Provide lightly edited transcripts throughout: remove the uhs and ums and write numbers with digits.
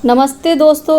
नमस्ते दोस्तों,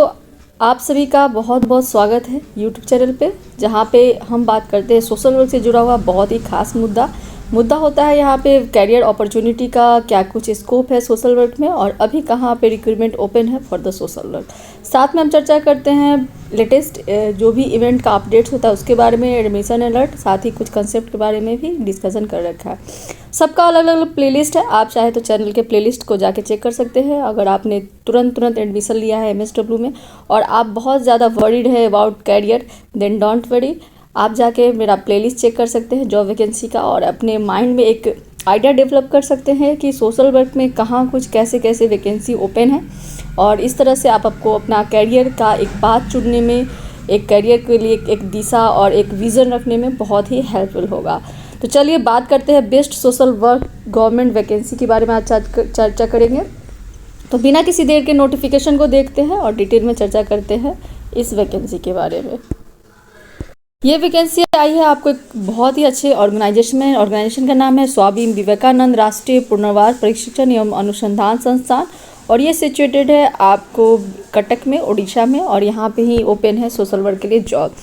आप सभी का बहुत बहुत स्वागत है यूट्यूब चैनल पे, जहाँ पे हम बात करते हैं सोशल वर्क से जुड़ा हुआ बहुत ही खास मुद्दा होता है। यहाँ पे कैरियर अपॉर्चुनिटी का क्या कुछ स्कोप है सोशल वर्क में, और अभी कहाँ पे रिक्रूटमेंट ओपन है फॉर द सोशल वर्क। साथ में हम चर्चा करते हैं लेटेस्ट जो भी इवेंट का अपडेट्स होता है उसके बारे में, एडमिशन अलर्ट, साथ ही कुछ कंसेप्ट के बारे में भी डिस्कशन कर रखा है। सबका अलग अलग प्लेलिस्ट है, आप चाहे तो चैनल के प्लेलिस्ट को जाके चेक कर सकते हैं। अगर आपने तुरंत एडमिशन लिया है MSW में और आप बहुत ज़्यादा वरीड है about career, then don't worry, आप जाके मेरा प्लेलिस्ट चेक कर सकते हैं जॉब वैकेंसी का, और अपने माइंड में एक आइडिया डेवलप कर सकते हैं कि सोशल वर्क में कहाँ कुछ कैसे कैसे वैकेंसी ओपन है, और इस तरह से आपको अपना कैरियर का एक पाथ चुनने में, एक कैरियर के लिए एक दिशा और एक विज़न रखने में बहुत ही हेल्पफुल होगा। तो चलिए बात करते हैं best social work government vacancy के बारे में आज चर्चा करेंगे। तो बिना किसी देर के नोटिफिकेशन को देखते हैं और डिटेल में चर्चा करते हैं इस वैकेंसी के बारे में। ये वैकेंसी आई है आपको एक बहुत ही अच्छे ऑर्गेनाइजेशन का नाम है स्वामी विवेकानंद राष्ट्रीय पुनर्वास प्रशिक्षण एवं अनुसंधान संस्थान, और ये सिचुएटेड है आपको कटक में, उड़ीसा में, और यहाँ पे ही ओपन है सोशल वर्क के लिए जॉब।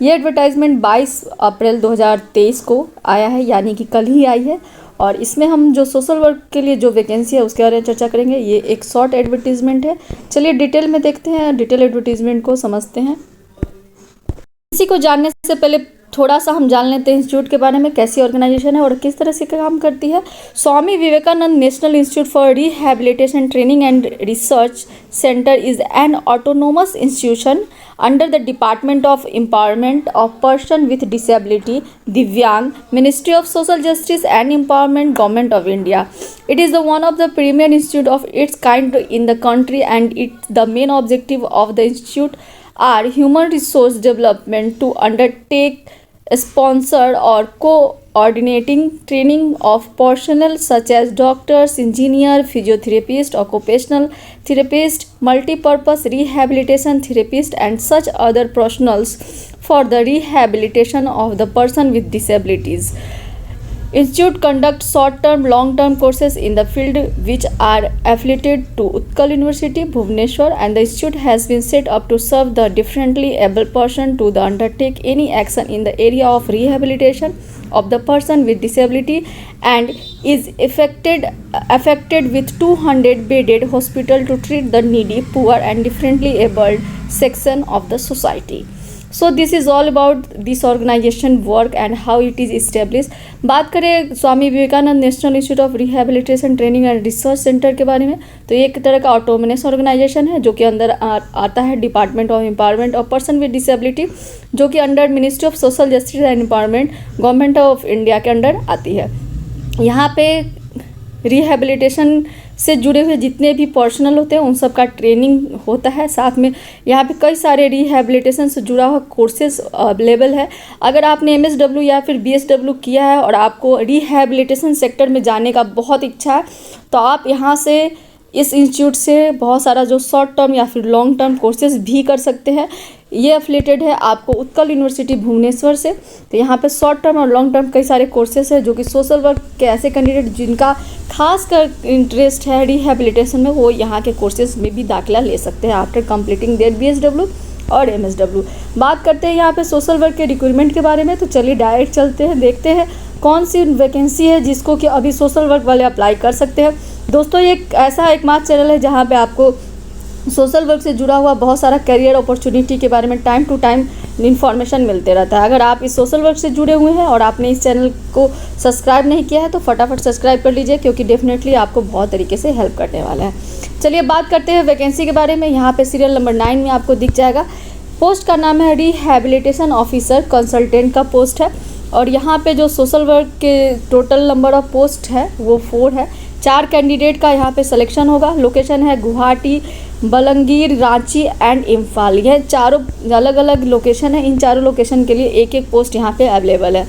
ये एडवर्टाइजमेंट 22 अप्रैल 2023 को आया है, यानी कि कल ही आई है, और इसमें हम जो सोशल वर्क के लिए जो वैकेंसी है उसके बारे में चर्चा करेंगे। ये एक शॉर्ट एडवर्टीजमेंट है। चलिए डिटेल में देखते हैं, डिटेल एडवर्टीजमेंट को समझते हैं। इसी को जानने से पहले थोड़ा सा हम जान लेते हैं इंस्टीट्यूट के बारे में, कैसी ऑर्गेनाइजेशन है और किस तरह से काम करती है। Swami Vivekananda national institute for rehabilitation training and research centre is an autonomous institution under the Department of Empowerment of Person with Disability (Divyang), Ministry of Social Justice and Empowerment, Government of India. It is the one of the premier institute of its kind in the country, and the main objective of the institute are human resource development to undertake, sponsor or coordinating training of personnel such as doctors, engineer, physiotherapist, occupational therapist, multi-purpose rehabilitation therapist, and such other professionals for the rehabilitation of the person with disabilities. Institute conducts short-term, long-term courses in the field which are affiliated to Utkal University, Bhubaneswar, and the institute has been set up to serve the differently able person to undertake any action in the area of rehabilitation of the person with disability, and is affected with 200 bedded hospital to treat the needy, poor, and differently abled section of the society. So this is all about this organization work and how it is established. बात करें Swami Vivekananda national institute of rehabilitation training and research centre के बारे में, तो ये एक तरह का ऑटोनोमस ऑर्गेनाइजेशन है जो कि अंदर आता है department of empowerment of person with disability, जो कि under ministry of social justice and empowerment, government of India के अंडर आती है। यहाँ पे रिहैबिलिटेशन से जुड़े हुए जितने भी पर्सनल होते हैं उन सब का ट्रेनिंग होता है। साथ में यहाँ पे कई सारे रिहैबिलिटेशन से जुड़ा हुआ कोर्सेज अवेलेबल है। अगर आपने MSW या फिर BSW किया है और आपको रिहैबिलिटेशन सेक्टर में जाने का बहुत इच्छा है, तो आप यहाँ से इस इंस्टीट्यूट से बहुत सारा जो शॉर्ट टर्म या फिर लॉन्ग टर्म कोर्सेज भी कर सकते हैं। ये एफिलेटेड है आपको उत्कल यूनिवर्सिटी भुवनेश्वर से। तो यहाँ पे शॉर्ट टर्म और लॉन्ग टर्म कई सारे कोर्सेज है जो कि सोशल वर्क के ऐसे कैंडिडेट जिनका खास कर इंटरेस्ट है रिहैबिलिटेशन में, वो यहाँ के कोर्सेज में भी दाखिला ले सकते हैं आफ्टर कंप्लीटिंग देयर BSW और MSW। बात करते हैं यहाँ पे सोशल वर्क के रिक्रूटमेंट के बारे में, तो चलिए डायरेक्ट चलते हैं, देखते हैं कौन सी वैकेंसी है जिसको कि अभी सोशल वर्क वाले अप्लाई कर सकते हैं। दोस्तों ये ऐसा एकमात्र चैनल है जहाँ पे आपको सोशल वर्क से जुड़ा हुआ बहुत सारा करियर अपॉर्चुनिटी के बारे में टाइम टू टाइम इन्फॉर्मेशन मिलते रहता है। अगर आप इस सोशल वर्क से जुड़े हुए हैं और आपने इस चैनल को सब्सक्राइब नहीं किया है तो फटाफट सब्सक्राइब कर लीजिए, क्योंकि डेफिनेटली आपको बहुत तरीके से हेल्प करने वाला है। चलिए बात करते हैं वैकेंसी के बारे में। यहाँ पे सीरियल नंबर 9 में आपको दिख जाएगा। पोस्ट का नाम है रिहैबिलिटेशन ऑफिसर कंसल्टेंट का पोस्ट है, और यहाँ पे जो सोशल वर्क के टोटल नंबर ऑफ पोस्ट है वो 4 है। 4 कैंडिडेट का यहाँ पे सिलेक्शन होगा। लोकेशन है गुवाहाटी, बलंगीर, रांची एंड इम्फाल। यह चारों अलग अलग लोकेशन है। इन चारों लोकेशन के लिए एक एक पोस्ट यहाँ पे अवेलेबल है।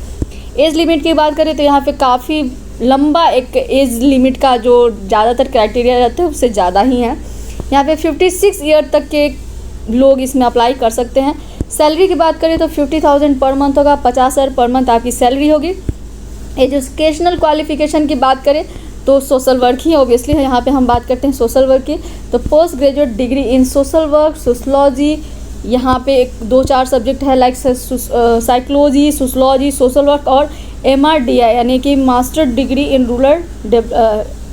एज लिमिट की बात करें तो यहाँ पे काफ़ी लंबा एक एज लिमिट का जो ज़्यादातर क्राइटेरिया रहता है उससे ज़्यादा ही है। यहाँ पे 56 ईयर तक के लोग इसमें अप्लाई कर सकते हैं। सैलरी की बात करें तो 50,000 पर मंथ होगा, 50,000 पर मंथ आपकी सैलरी होगी। एजुकेशनल क्वालिफिकेशन की बात करें तो सोशल वर्क ही ऑब्वियसली है, यहाँ पे हम बात करते हैं सोशल वर्क की। तो post graduate degree in social work, sociology, यहाँ पे 2-4 सब्जेक्ट है like psychology, sociology, social work और MRDI यानी कि master degree in rural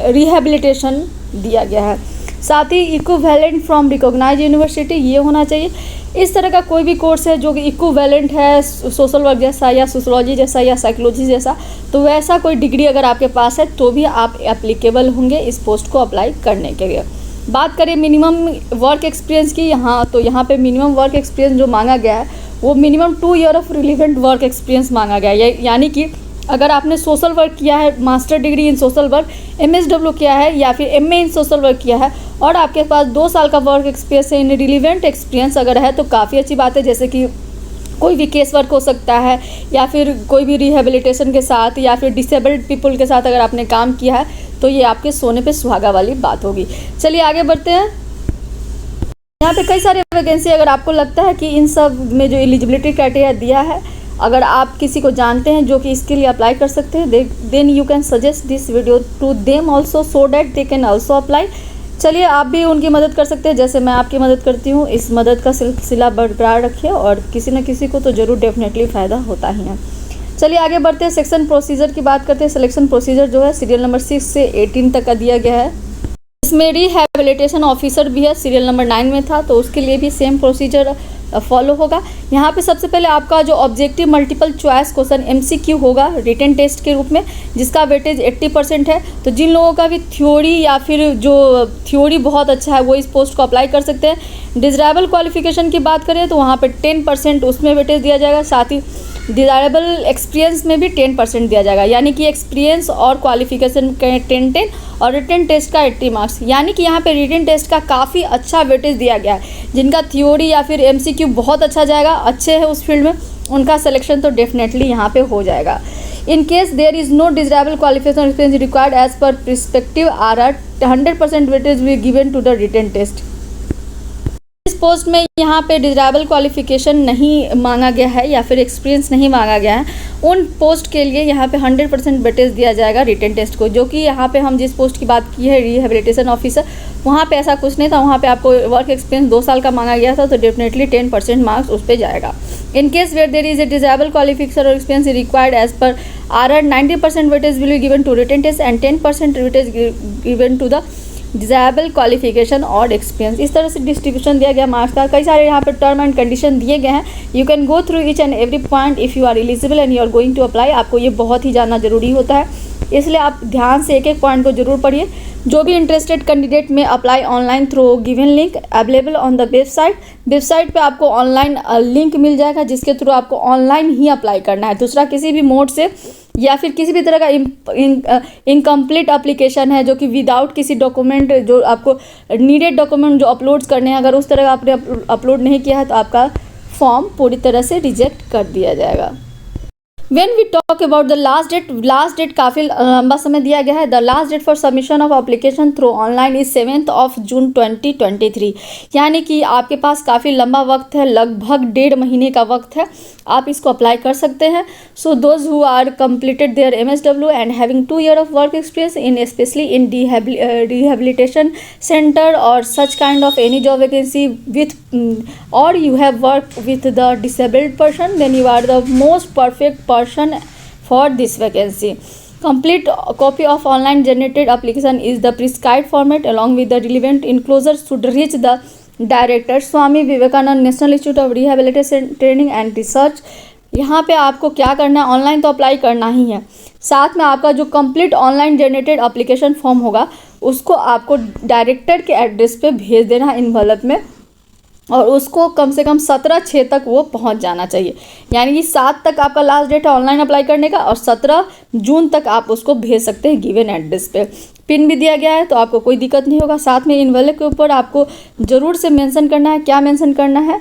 rehabilitation दिया गया है। साथ ही इक्विवेलेंट फ्रॉम रिकॉग्नाइज यूनिवर्सिटी ये होना चाहिए। इस तरह का कोई भी कोर्स है जो कि इक्विवेलेंट है सोशल वर्क जैसा या सोशलॉजी जैसा या साइकोलॉजी जैसा, तो वैसा कोई डिग्री अगर आपके पास है तो भी आप एप्लीकेबल होंगे इस पोस्ट को अप्लाई करने के लिए। बात करें मिनिमम वर्क एक्सपीरियंस की, यहाँ तो यहाँ पे मिनिमम वर्क एक्सपीरियंस जो मांगा गया है वो minimum 2 year of relevant work experience मांगा गया है। यानी कि अगर आपने सोशल वर्क किया है, master degree in social work, MSW किया है या फिर MA इन सोशल वर्क किया है और आपके पास 2 साल का वर्क एक्सपीरियंस है, इन रिलेवेंट एक्सपीरियंस अगर है तो काफ़ी अच्छी बात है। जैसे कि कोई भी केस वर्क हो सकता है या फिर कोई भी रिहेबिलिटेशन के साथ या फिर डिसेबल्ड पीपल के साथ अगर आपने काम किया है तो ये आपके सोने पे सुहागा वाली बात होगी। चलिए आगे बढ़ते हैं। यहाँ पे कई सारे वैकेंसी, अगर आपको लगता है कि इन सब में जो एलिजिबिलिटी क्राइटेरिया दिया है, अगर आप किसी को जानते हैं जो कि इसके लिए अप्लाई कर सकते हैं, then you can suggest this video to them also so that they can also apply. चलिए आप भी उनकी मदद कर सकते हैं जैसे मैं आपकी मदद करती हूँ। इस मदद का सिलसिला बरकरार रखिए और किसी न किसी को तो ज़रूर डेफिनेटली फ़ायदा होता ही है। चलिए आगे बढ़ते हैं। सेक्शन प्रोसीजर की बात करते हैं। सिलेक्शन प्रोसीजर जो है सीरियल नंबर 6 से 18 तक का दिया गया है। इसमें रिहेबिलिटेशन ऑफिसर भी है, सीरियल नंबर 9 में था, तो उसके लिए भी सेम प्रोसीजर फॉलो होगा। यहाँ पे सबसे पहले आपका जो objective multiple choice question MCQ होगा रिटन टेस्ट के रूप में, जिसका वेटेज 80% है। तो जिन लोगों का भी थ्योरी या फिर जो थ्योरी बहुत अच्छा है वो इस पोस्ट को अप्लाई कर सकते हैं। डिज़ायरेबल क्वालिफिकेशन की बात करें तो वहाँ पे 10% उसमें वेटेज दिया जाएगा। साथ ही डिज़ायरेबल एक्सपीरियंस में भी 10% दिया जाएगा, यानी कि एक्सपीरियंस और क्वालिफिकेशन का 10 और रिटन टेस्ट का 80 मार्क्स। यानी कि यहाँ पे रिटन टेस्ट का काफ़ी अच्छा वेटेज दिया गया है। जिनका थ्योरी या फिर MCQ बहुत अच्छा जाएगा, अच्छे है उस फील्ड में, उनका सिलेक्शन तो डेफिनेटली यहाँ पे हो जाएगा। In case there is no desirable qualification experience required as per perspective RR, 100% weightage will given to the written test. इस पोस्ट में यहाँ पे डिज़ायरेबल क्वालिफिकेशन नहीं मांगा गया है या फिर एक्सपीरियंस नहीं मांगा गया है। उन पोस्ट के लिए यहाँ पे 100% वेटेज दिया जाएगा रिटन टेस्ट को, जो कि यहाँ पे हम जिस पोस्ट की बात की है रिहेबिलिटेशन ऑफिसर, वहाँ पे ऐसा कुछ नहीं था। वहाँ पे आपको वर्क एक्सपीरियंस 2 साल का मांगा गया था, तो डेफिनेटली 10% मार्क्स उस पर जाएगा। In case where there is a desirable qualification और experience required as per RR, 90% weightage will be given to written test and 10% weightage given to the desirable qualification और एक्सपीरियंस। इस तरह से डिस्ट्रीब्यूशन दिया गया मार्क्स का। कई सारे यहाँ पे टर्म एंड कंडीशन दिए गए हैं। You can go through each and every point if you are eligible and you are going to apply. आपको ये बहुत ही जानना जरूरी होता है, इसलिए आप ध्यान से एक एक पॉइंट को जरूर पढ़िए। जो भी इंटरेस्टेड कैंडिडेट में apply online through given link available on the website पे आपको ऑनलाइन लिंक मिल जाएगा, जिसके थ्रू आपको ऑनलाइन ही अप्लाई करना है। दूसरा किसी भी मोड से या फिर किसी भी तरह का इनकम्प्लीट एप्लीकेशन है जो कि विदाउट किसी डॉक्यूमेंट, जो आपको नीडेड डॉक्यूमेंट जो अपलोड करने हैं, अगर उस तरह का आपने अपलोड नहीं किया है तो आपका फॉर्म पूरी तरह से रिजेक्ट कर दिया जाएगा। When we talk about the last date काफ़ी लंबा समय दिया गया है। The last date for submission of application through online is 7th of June 2023। यानी कि आपके पास काफ़ी लंबा वक्त है, लगभग 1.5 महीने का वक्त है, आप इसको अप्लाई कर सकते हैं। So those who are completed their MSW and having 2 year of work experience in especially in rehabilitation center or such kind of any job vacancy with or you have worked with the disabled person, then you are the most perfect person for this vacancy. Complete copy of online generated application is the prescribed format along with the relevant enclosures should reach the director Swami Vivekananda national institute of rehabilitation training and research. यहाँ पे आपको क्या करना है, online तो apply करना ही है, साथ में आपका जो complete online generated application form होगा उसको आपको डायरेक्टर के एड्रेस पे भेज देना है इन्वॉल्व में, और उसको कम से कम 17/6 तक वो पहुंच जाना चाहिए। यानी कि 7 तक आपका लास्ट डेट है ऑनलाइन अप्लाई करने का और 17 जून तक आप उसको भेज सकते हैं गिवन एड्रेस पे। पिन भी दिया गया है तो आपको कोई दिक्कत नहीं होगा। साथ में इन्वॉल्व के ऊपर आपको ज़रूर से मेंशन करना है, क्या मेंशन करना है,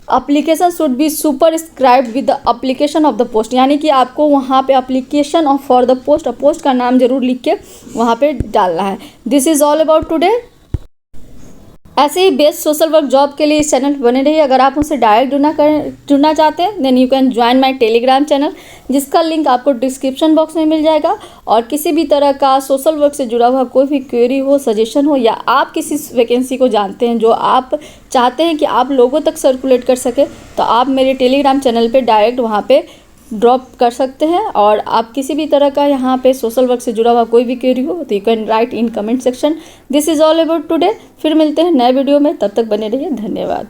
application should be superscribed with the application of the post. यानी कि आपको वहाँ पे application of for the post और पोस्ट का नाम जरूर लिख के वहाँ पे डालना है। This is all about today. ऐसे ही बेस्ट सोशल वर्क जॉब के लिए इस चैनल पर बने रहिए। अगर आप मुझसे डायरेक्ट जुड़ना चाहते हैं then you can join my Telegram channel, जिसका लिंक आपको डिस्क्रिप्शन बॉक्स में मिल जाएगा। और किसी भी तरह का सोशल वर्क से जुड़ा हुआ कोई भी क्वेरी हो, सजेशन हो, या आप किसी वैकेंसी को जानते हैं जो आप चाहते हैं कि आप लोगों तक सर्कुलेट कर सके, तो आप मेरे टेलीग्राम चैनल पर डायरेक्ट वहाँ पर ड्रॉप कर सकते हैं। और आप किसी भी तरह का यहाँ पे सोशल वर्क से जुड़ा हुआ कोई भी क्वेरी हो तो you can write in comment section. This is all about today. फिर मिलते हैं नए वीडियो में, तब तक बने रहिए। धन्यवाद।